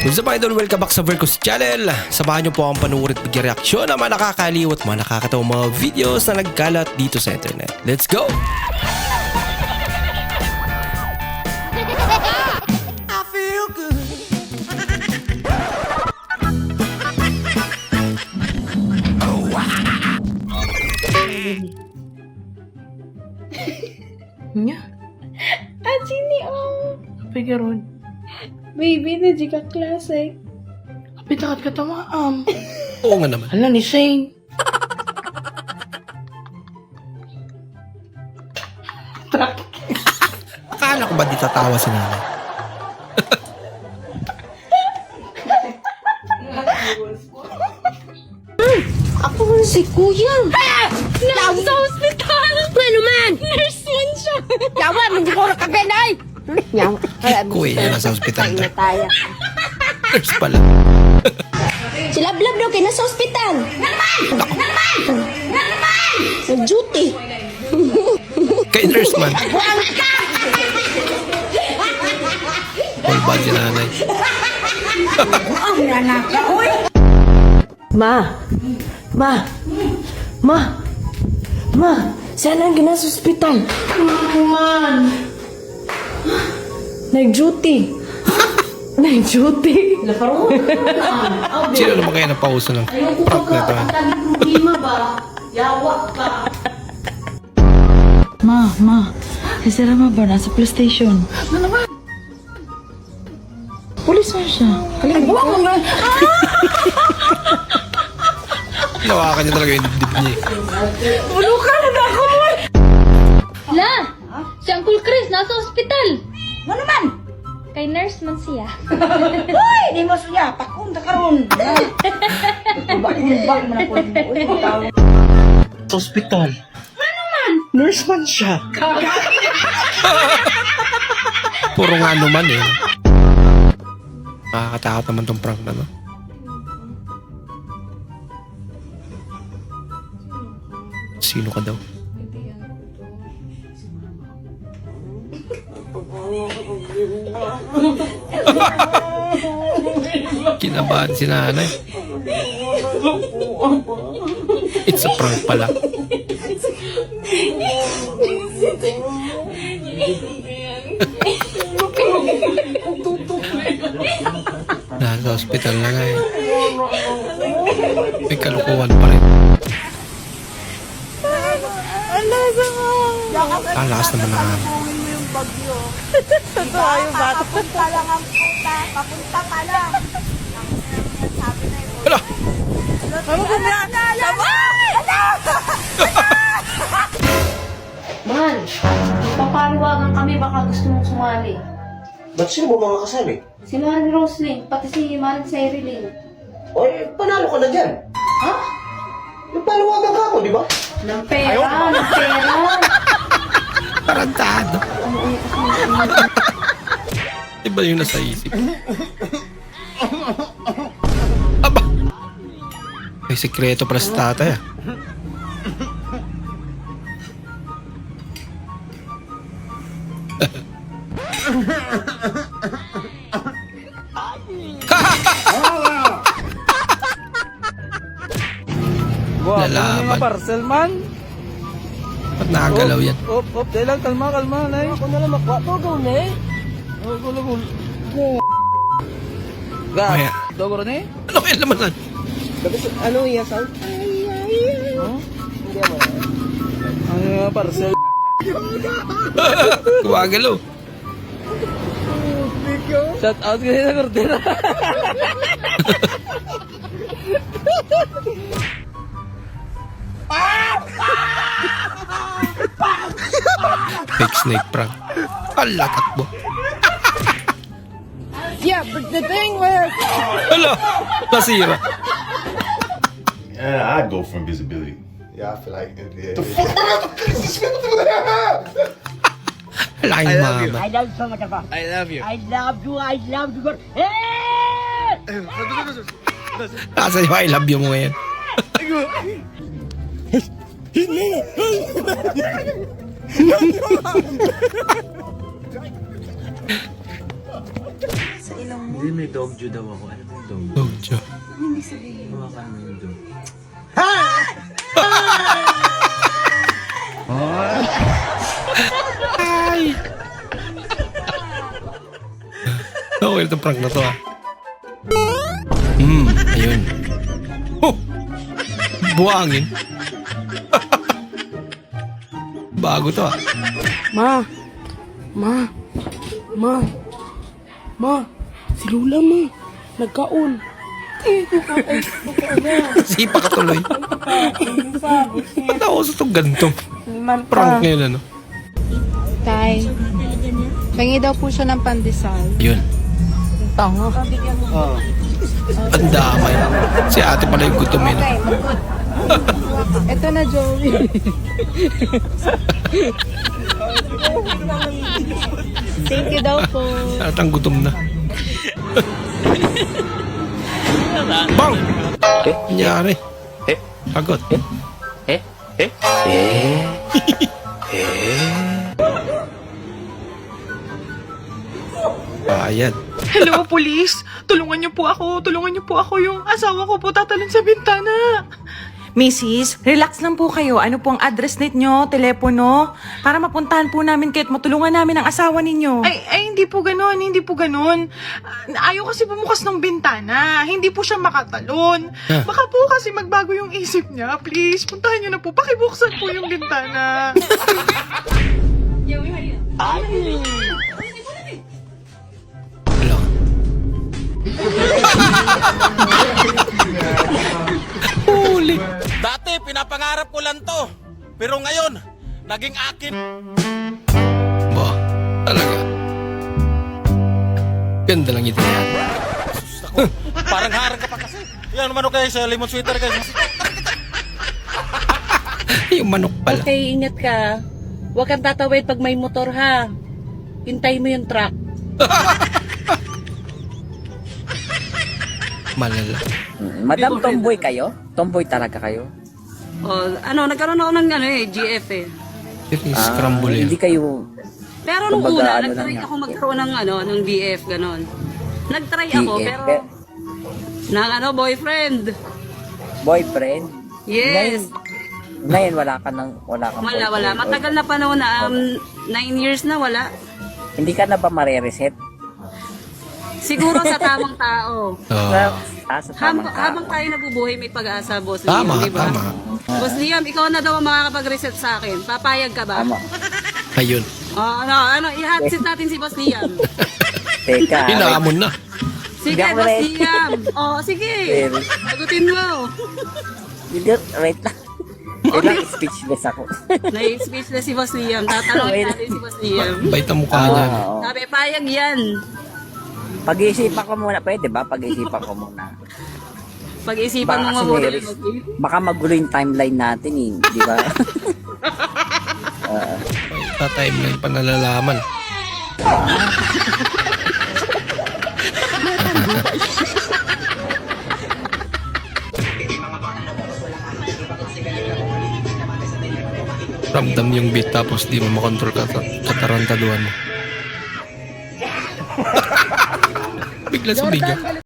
What's up idol? Welcome back sa Vercos Channel. Samahan niyo po ang panuorit at reaksyon ng mga nakakaliw at mga nakakatawang mga videos na nagkalat dito sa internet. Let's go! I feel good. Nya, Sini oh. apa garon? Baby na jika klase. Apit takat katamaam. Oo nga naman. Hala ni Shane. Akala ko ba di tatawa si nanay? Ako si Kuya. Nasa hospital. Ano man? Nurse man siya. Yawa, hindi ko nakaganay. Yawa. Kuya, nasa ospital na. tayo. Nurse pala. Si Lablab daw kayo nasa hospital. Nag-duty. Kay nurse man. All bad si nanay. Ma, sana ang gina sa ospital. Man. Nag-duty. Nag-duty. Sino naman kaya napauso ng prank na ito? Ma, si Rama ba nasa police station? Ano naman? Police man siya. Kalimutan ko. Nawakan niya talaga yung dibdib niya. La! Si Uncle Chris nasa ospital. Ano naman? Kay nurse man siya. Uy, di mo siya. Pakunda karon. Bak mo na po. Sa ospital. Nurse man siya. Puro nga naman eh. Nakakatakot naman tong prank na no. Sino ka daw? Kinabahan si nanay. It's a prank pala. Nasa hospital na nga eh. May kalukuhan pa rin. Ang lakas naman na nga. Totoo yung bata. Papunta lang ang puta. Papunta pa lang. Hala! Ano ko niya? Man, papaliwagan kami baka gusto mong sumali. Ba't sino mo mga kasali? Si Maring Roslyn, pati si Maring Cyril. Oy, panalo ka na dyan. Ha? Nagpalawagan ka ako, di ba? Ng pera, ng pera. Tarantado. Iba yung nasa isip. Aba! May sekreto para sa tatay ah. Lalaban. Parcel man. Ba't nakagalaw yan? Op, dahil kalma, nay. Ako na lang makwa to, go, nay. Gulo. Maya. Dogo rin eh. Ano kaya naman yan? Ano iya, Sal? Hindi mo. Ang parcel. Gumagalaw. Shout out kayo sa Cordera. Fake snake prank. Ala, takbo. Yeah, but the thing where... Ala, nasira. Yeah, I'd go for invisibility. Yeah, I feel like it. Ala yung mama. I love so much of us. I love you. I love you. Hey! Nasa yung I love you mo ngayon. ilong mo. Hindi, may dog daw ako. Ano yung dog? Dogjo. Hindi sabihin. Hawakan mo yung dog. Ay! Okay, itong prank na to ah. Ayun. Oh! Buhangin. Bago to ah. Ma, si Lula ma. Nagkaon. Sipa ka tuloy. Ba't ako sa itong gantong prank ngayon ano? Tay, pangi daw po siya ng pandesal. Yun. Tanga. Ang damay. Si ate pala yung gutom yun. Ito na, Joey. Thank you daw po. At ang gutom na. Bang! Nangyari. Sagot. Bayad. Hello, police! Tulungan niyo po ako! Tulungan niyo po ako! Yung asawa ko po tatalon sa bintana! Mrs., relax lang po kayo. Ano po ang address ninyo, telepono? Para mapuntahan po namin kayo at matulungan namin ang asawa ninyo. Ay, hindi po ganon, hindi po ganon. Ayaw kasi bumukas ng bintana. Hindi po siya makatalon. Baka po kasi magbago yung isip niya. Please, puntahan niyo na po. Pakibuksan po yung bintana. Wala. Huli. Dati, pinapangarap ko lang to. Pero ngayon, naging akin. Ba, talaga. Ganda lang ito yan. Parang harang ka pa kasi. Yan, umano kayo sa lemon sweater kayo. Yung manok pala. Okay, ingat ka. Huwag kang tatawid pag may motor ha. Hintay mo yung truck. Malala. Madam, tomboy kayo? Tomboy talaga kayo? Nagkaroon ako ng GF eh. Scramble yan. Hindi kayo... Pero nung Kumbaga, una, ano nag-try lang ako magkaroon ng DF, ganon. Nag-try ako, DF, pero... boyfriend. boyfriend? Yes. Ngayon wala kang Wala. boyfriend. Matagal na panahon na, 9 years na wala. Hindi ka na ba marireset? Siguro sa tamang tao. Oh. Sa tamang tao. Habang tayo nabubuhay, may pag-asa, Boss Tama, Liam, di ba? tama. Boss Liam, ikaw na daw ang makakapag-reset sa akin. Papayag ka ba? Tama. Ayun. I-hotseat natin si Boss Liam. Teka. Hinahamon na. Sige, Hindi ako Boss ready. Liam. Sige. Pero- Sagutin mo. Wait lang. Wait lang, speechless ako. Nai-speechless si Boss Liam. Tatanungin natin si Boss Liam. Bait ang mukha niya. Oo. Sabi, payag yan. Pag-iisipan ko muna. Pwede ba? Pag-iisipan ko muna. Pag-isipan mo Baka nga kasi muna. may- Baka magulo yung timeline natin eh. Di ba? Sa timeline pa nalalaman. Ramdam yung beat tapos di mo makontrol katarantaduhan mo. Bigla sumigaw.